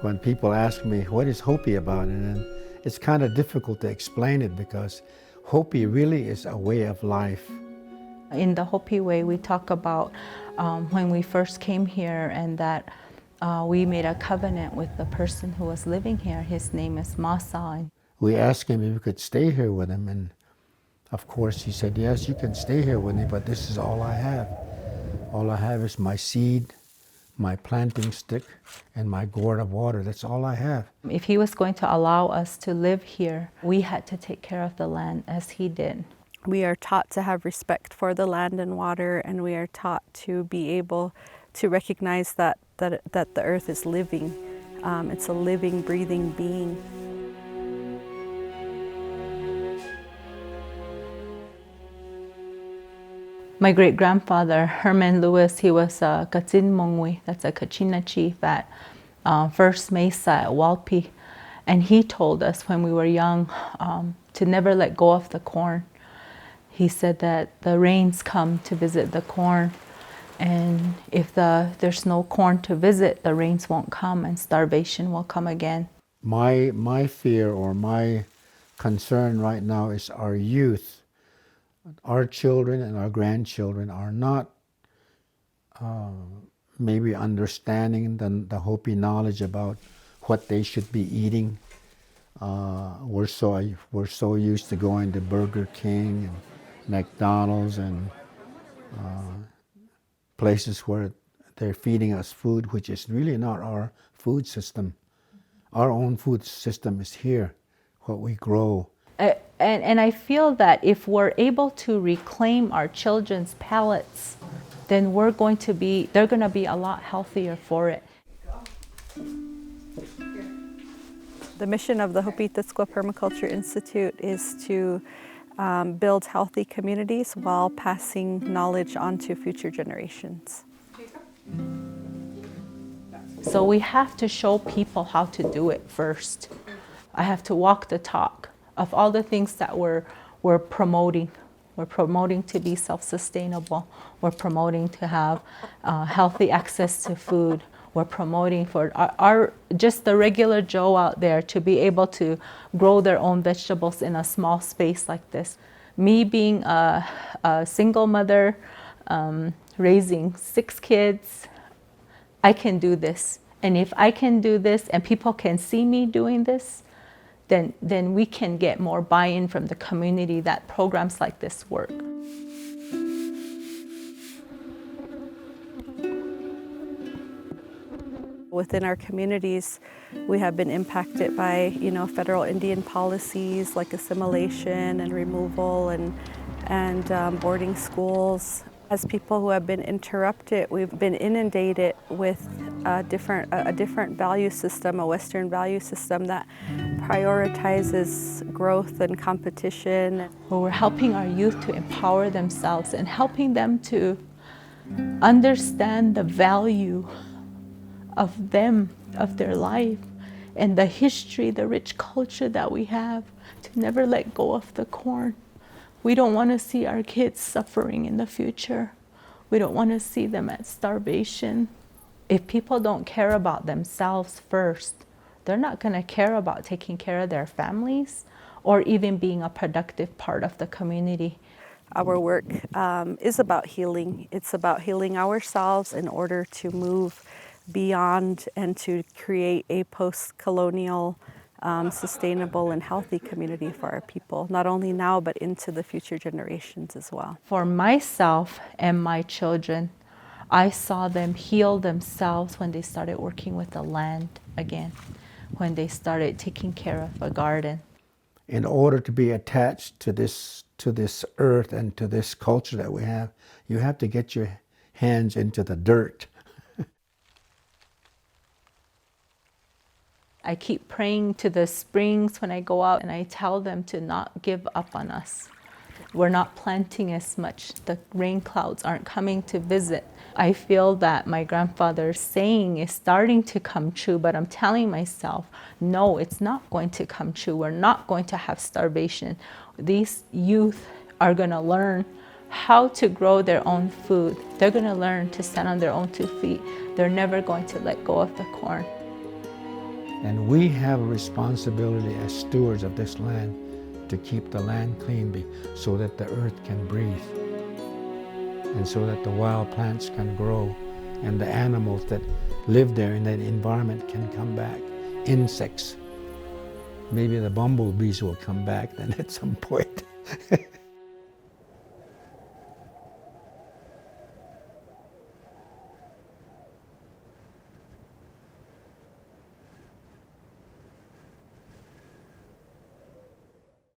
when people ask me, what is Hopi about? And it's kind of difficult to explain it because Hopi really is a way of life. In the Hopi way, we talk about when we first came here and that we made a covenant with the person who was living here. His name is Masa. We asked him if we could stay here with him, and of course he said, yes, you can stay here with me, but this is all I have. All I have is my seed, my planting stick, and my gourd of water. That's all I have. If he was going to allow us to live here, we had to take care of the land as he did. We are taught to have respect for the land and water, and we are taught to be able to recognize that the earth is living. It's a living, breathing being. My great-grandfather, Herman Lewis, he was a Katsin Mongwe, that's a Kachina chief at First Mesa at Walpi. And he told us when we were young to never let go of the corn. He said that the rains come to visit the corn, and if there's no corn to visit, the rains won't come and starvation will come again. My fear or my concern right now is our youth. Our children and our grandchildren are not maybe understanding the Hopi knowledge about what they should be eating. We're so used to going to Burger King and McDonald's and places where they're feeding us food, which is really not our food system. Our own food system is here, what we grow. And I feel that if we're able to reclaim our children's palates, then they're going to be a lot healthier for it. The mission of the Hopi Titsqua Permaculture Institute is to build healthy communities while passing knowledge on to future generations. So we have to show people how to do it first. I have to walk the talk of all the things that we're promoting. We're promoting to be self-sustainable. We're promoting to have healthy access to food. We're promoting for our just the regular Joe out there to be able to grow their own vegetables in a small space like this. Me being a single mother, raising 6 kids, I can do this. And if I can do this and people can see me doing this, then we can get more buy-in from the community that programs like this work. Within our communities, we have been impacted by, federal Indian policies like assimilation and removal and boarding schools. As people who have been interrupted, we've been inundated with a different value system, a Western value system that prioritizes growth and competition. We're helping our youth to empower themselves and helping them to understand the value of them, of their life, and the history, the rich culture that we have, to never let go of the corn. We don't want to see our kids suffering in the future. We don't want to see them at starvation. If people don't care about themselves first, they're not going to care about taking care of their families or even being a productive part of the community. Our work is about healing. It's about healing ourselves in order to move beyond and to create a post-colonial, sustainable and healthy community for our people, not only now, but into the future generations as well. For myself and my children, I saw them heal themselves when they started working with the land again, when they started taking care of a garden. In order to be attached to this earth and to this culture that we have, you have to get your hands into the dirt. I keep praying to the springs when I go out, and I tell them to not give up on us. We're not planting as much. The rain clouds aren't coming to visit. I feel that my grandfather's saying is starting to come true, but I'm telling myself, no, it's not going to come true. We're not going to have starvation. These youth are going to learn how to grow their own food. They're going to learn to stand on their own 2 feet. They're never going to let go of the corn. And we have a responsibility as stewards of this land to keep the land clean so that the earth can breathe and so that the wild plants can grow and the animals that live there in that environment can come back. Insects. Maybe the bumblebees will come back then at some point.